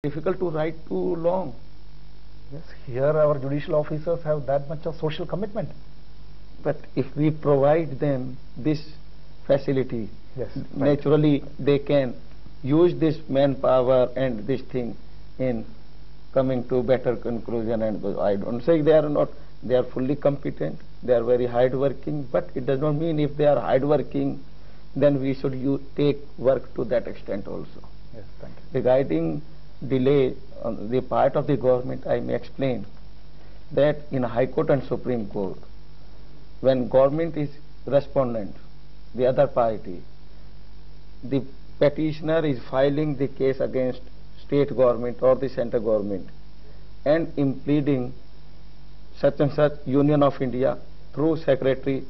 difficult to write too long. Yes, here our judicial officers have that much of social commitment. But if we provide them this facility, Yes, naturally they can use this manpower and this thing in coming to better conclusion. And I don't say they are not, they are fully competent, they are very hardworking, but it does not mean if they are hardworking, then we should take work to that extent also. Yes, thank you. Regarding delay on the part of the government, I may explain that in High Court and Supreme Court, when government is respondent, the other party, the petitioner is filing the case against state government or the central government and impleading such and such Union of India through Secretary,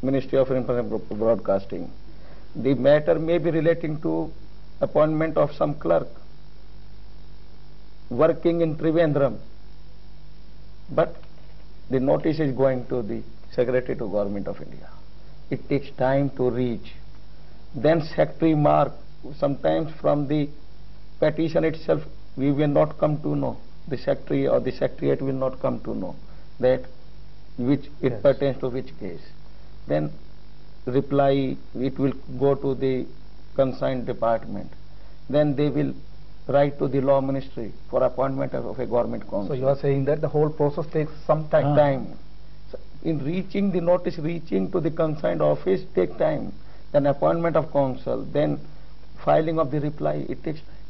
Ministry of Information and Broadcasting. The matter may be relating to appointment of some clerk working in Trivandrum, but the notice is going to the Secretary to Government of India. It takes time to reach. Then Secretary mark, sometimes from the petition itself we will not come to know, the Secretary or the Secretariat will not come to know that which it Yes. pertains to which case. Then reply, it will go to the concerned department. Then they will write to the Law Ministry for appointment of a government council. So you are saying that the whole process takes some time. Time. So in reaching the notice, reaching to the concerned office, take time. Then appointment of council, then filing of the reply, it takes time.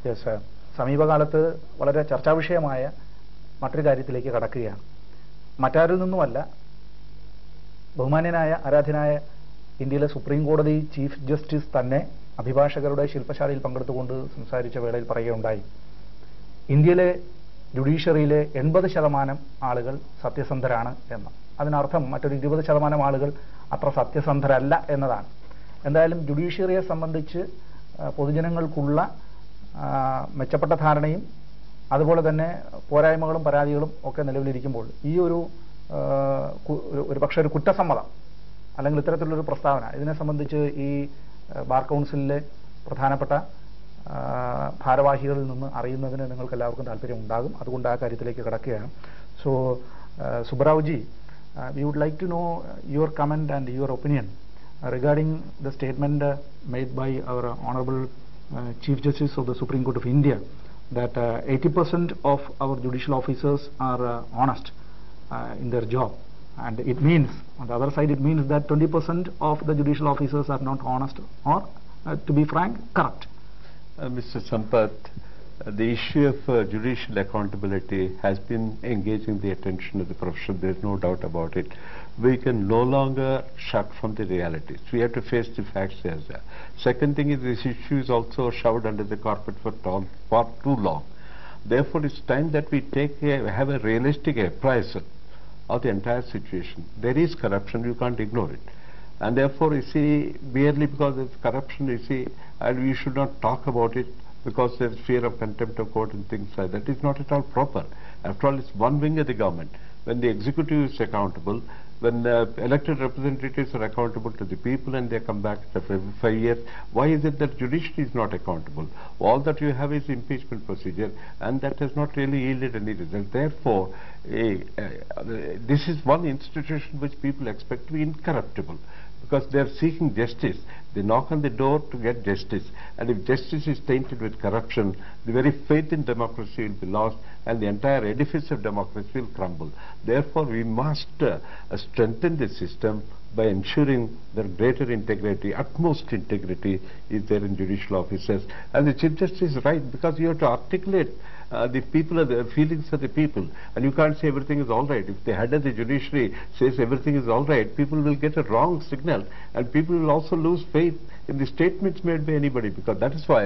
Yes, sir. സമീപകാലത്ത് വളരെ ചർച്ചാ വിഷയമായ മറ്റൊരു കാര്യത്തിലേക്ക് കടക്കുകയാണ്. മറ്റാരിൽ നിന്നുമല്ല, ബഹുമാന്യനായ ആരാധ്യനായ ഇന്ത്യയിലെ supreme കോടതി ചീഫ് ജസ്റ്റിസ് തന്നെ അഭിഭാഷകരുടെ ശില്പശാലയിൽ പങ്കെടുത്തുകൊണ്ട് സംസാരിച്ച വേളയിൽ പറയുകയുണ്ടായി, ഇന്ത്യയിലെ ജുഡീഷ്യറിയിലെ 80% ആളുകൾ സത്യസന്ധരാണ് എന്ന്. അതിനർത്ഥം മറ്റൊരു 20% ആളുകൾ അത്ര സത്യസന്ധരല്ല എന്നതാണ്. എന്തായാലും ജുഡീഷ്യറിയെ സംബന്ധിച്ച് പൊതുജനങ്ങൾക്കുള്ള മെച്ചപ്പെട്ട ധാരണയും അതുപോലെ തന്നെ പോരായ്മകളും പരാതികളും ഒക്കെ നിലവിലിരിക്കുമ്പോൾ ഈ ഒരു പക്ഷേ ഒരു കുറ്റസമ്മതം അല്ലെങ്കിൽ ഇത്തരത്തിലുള്ളൊരു പ്രസ്താവന, ഇതിനെ സംബന്ധിച്ച് ഈ ബാർ കൗൺസിലിലെ പ്രധാനപ്പെട്ട ഭാരവാഹികളിൽ നിന്ന് അറിയുന്നതിന് നിങ്ങൾക്ക് എല്ലാവർക്കും താല്പര്യമുണ്ടാകും. അതുകൊണ്ട് ആ കാര്യത്തിലേക്ക് കടക്കുകയാണ്. So സുബ്ബറാവുജി, we would like to know your comment and your opinion regarding the statement made by our Honorable Chief Justice of the Supreme Court of India that 80% of our judicial officers are honest in their job. And it means, on the other side, it means that 20% of the judicial officers are not honest or, to be frank, corrupt. Mr. Sampath, the issue of judicial accountability has been engaging the attention of the profession. There is no doubt about it. We can no longer shut from the realities. We have to face the facts as they are. Second thing is, this issue is also shoved under the carpet for too long. Therefore, it's time that we have a realistic appraisal of the entire situation. There is corruption, you can't ignore it. And therefore, you see, merely because of corruption, you see, and we should not talk about it because there is fear of contempt of court and things like that. It's not at all proper. After all, it's one wing of the government. When the executive is accountable, when elected representatives are accountable to the people and they come back after 5 years, why is it that judiciary is not accountable? All that you have is impeachment procedure, and that has not really yielded any result. Therefore, this is one institution which people expect to be incorruptible, because they are seeking justice. They knock on the door to get justice, and if justice is tainted with corruption, the very faith in democracy will be lost, and the entire edifice of democracy will crumble. Therefore, we must strengthen the system by ensuring that greater integrity, utmost integrity is there in judicial officers. And the Chief Justice is right, because you have to articulate the people, the feelings of the people, and you can't say everything is all right. If the head of the judiciary says everything is all right, people will get a wrong signal, and people will also lose faith in the statements made by anybody, because that is why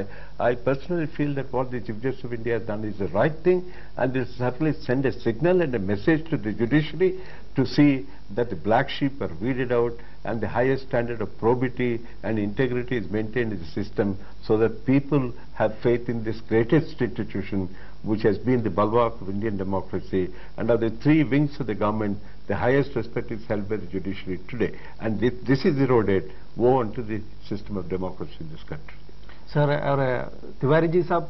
I personally feel that what the Chief Justice of India has done is the right thing, and this certainly send a signal and a message to the judiciary to see that the black sheep are weeded out and the highest standard of probity and integrity is maintained in the system, so that people have faith in this greatest institution which has been the bulwark of Indian democracy. And of the three wings of the government, the highest respect is held by the judiciary today. And this is eroded, woe unto the system of democracy in this country. Sir, Tiwari ji sahab,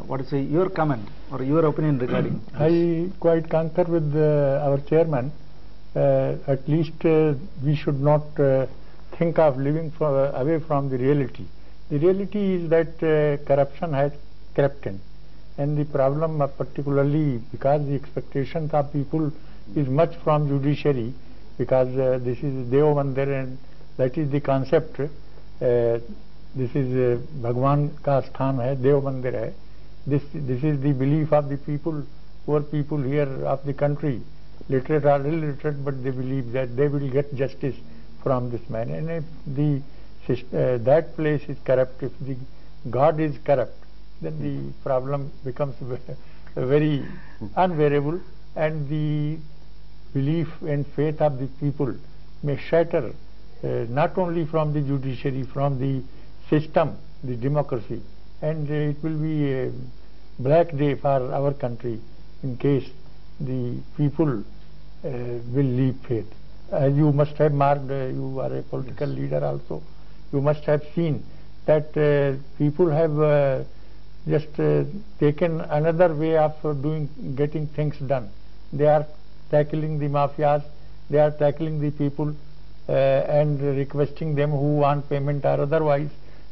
what is your comment or your opinion regarding this? I quite concur with our chairman. At least we should not think of living away from the reality. The reality is that corruption has crept in, and the problem particularly because the expectations of people is much from judiciary, because this is Deo Mandir and that is the concept. This is Bhagwan ka sthan hai, Deo Mandir hai. This is the belief of the people, poor people here of the country, literate or illiterate, but they believe that they will get justice from this man. And if that place is corrupt, if the God is corrupt, then the problem becomes very unbearable, and the belief and faith of the people may shatter, not only from the judiciary, from the system, the democracy, and it will be a black day for our country in case the people will leave faith. As you must have marked, you are a political leader also, you must have seen that people have just taken another way of getting things done. They are tackling the mafias, they are tackling the people and requesting them who want payment or otherwise.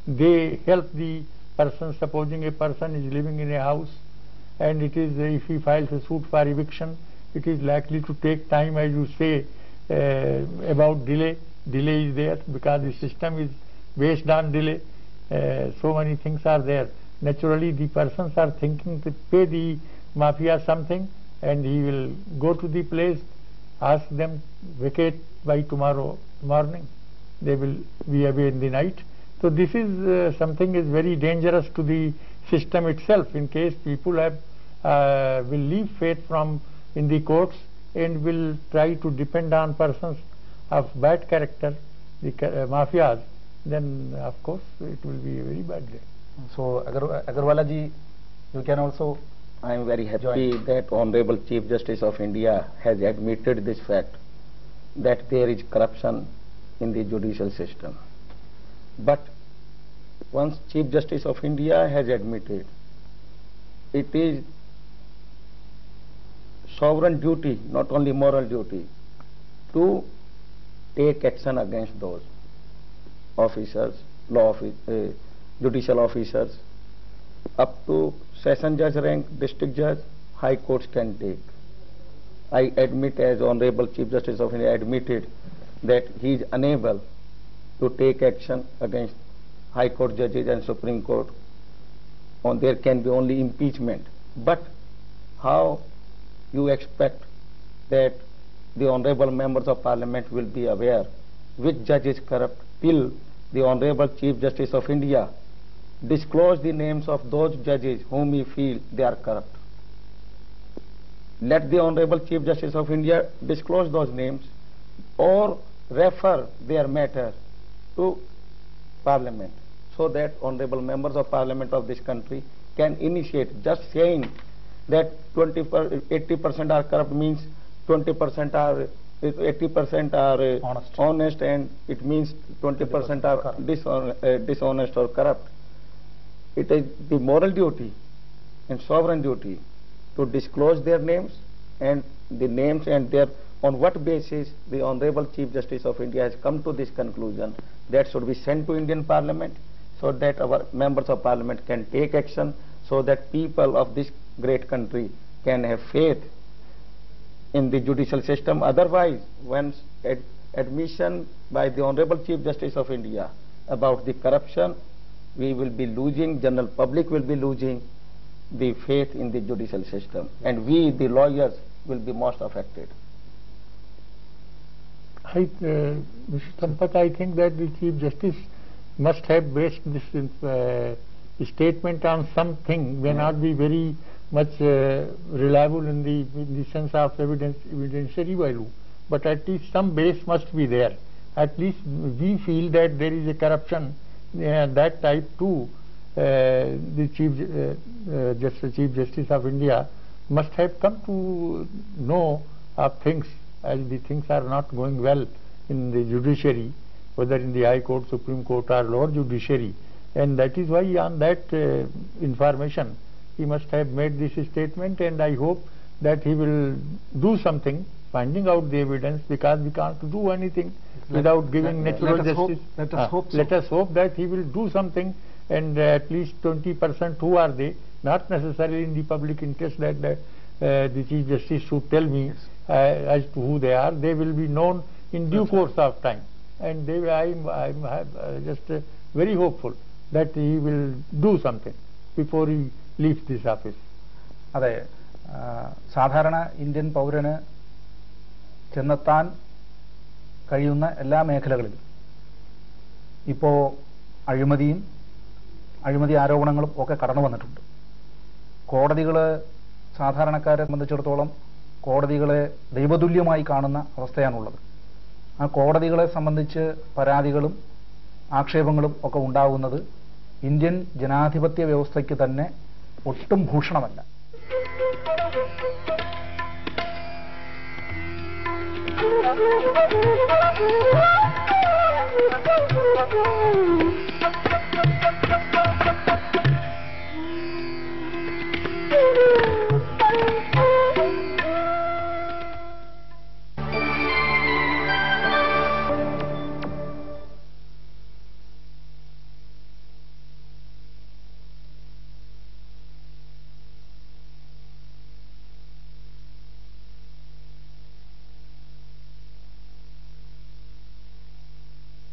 They help the person. Supposing a person is living in a house and it is, if he files a suit for eviction, it is likely to take time, as you say, about delay. Delay is there because the system is based on delay. So many things are there. Naturally, the persons are thinking to pay the mafia something, and he will go to the place, ask them vacate by tomorrow morning. They will be away in the night. So this is something is very dangerous to the system itself. In case people will leave faith in the courts and will try to depend on persons of bad character, the mafias, then of course it will be a very bad day. So Agarwala ji, you can also. I am very happy that Honorable Chief Justice of India has admitted this fact that there is corruption in the judicial system. But once Chief Justice of India has admitted, it is sovereign duty, not only moral duty, to take action against those officers, judicial officers, up to session judge rank, district judge, high courts can take. I admit, as Honorable Chief Justice of India admitted, that he is unable to take action against high court judges and Supreme Court. There can be only impeachment. But how you expect that the honorable members of Parliament will be aware which judge is corrupt till the Honorable Chief Justice of India disclose the names of those judges whom he feel they are corrupt? Let the Honorable Chief Justice of India disclose those names or refer their matter to Parliament, so that honorable members of Parliament of this country can initiate. Just saying that 80% are corrupt means 20% are 80% are honest, and it means 20% are dishonest or corrupt. It is the moral duty and sovereign duty to disclose their names and their on what basis the Honorable Chief Justice of India has come to this conclusion. That should be sent to Indian Parliament so that our members of Parliament can take action, so that people of this great country can have faith in the judicial system. Otherwise, when admission by the Honorable Chief Justice of India about the corruption, we will be losing, general public will be losing the faith in the judicial system, and we, the lawyers, will be most affected. Mr. Sampath, I think that the Chief Justice must have based this statement on something, may not be very much reliable in the sense of evidentiary value, but at least some base must be there. At least we feel that there is a corruption that type too. The Chief Justice of India must have come to know of things, as the things are not going well in the judiciary, whether in the High Court, Supreme Court or lower judiciary, And that is why on that information he must have made this statement, and I hope that he will do something, finding out the evidence, because we can't do anything without giving natural justice. Let us hope so. Let us hope that he will do something, and at least 20% who are they, not necessarily in the public interest that the Chief Justice should tell me as to who they are. They will be known in due course of time, and I'm just very hopeful that he will do something before he leaves this office. അതെ, സാധാരണ Indian പൗരന് ചെന്നെത്താൻ കഴിയുന്ന എല്ലാ മേഖലകളിലും ഇപ്പോൾ അഴിമതി ആരോപണങ്ങളും ഒക്കെ കടന്നു വന്നിട്ടുണ്ട്. കോടതികൾ സാധാരണക്കാരെ സംബന്ധിച്ചിടത്തോളം കോടതികളെ ദൈവതുല്യമായി കാണുന്ന അവസ്ഥയാണുള്ളത്. ആ കോടതികളെ സംബന്ധിച്ച് പരാതികളും ആക്ഷേപങ്ങളും ഒക്കെ ഉണ്ടാകുന്നത് ഇന്ത്യൻ ജനാധിപത്യ വ്യവസ്ഥയ്ക്ക് തന്നെ ഒട്ടും ഭൂഷണമല്ല. Thank you.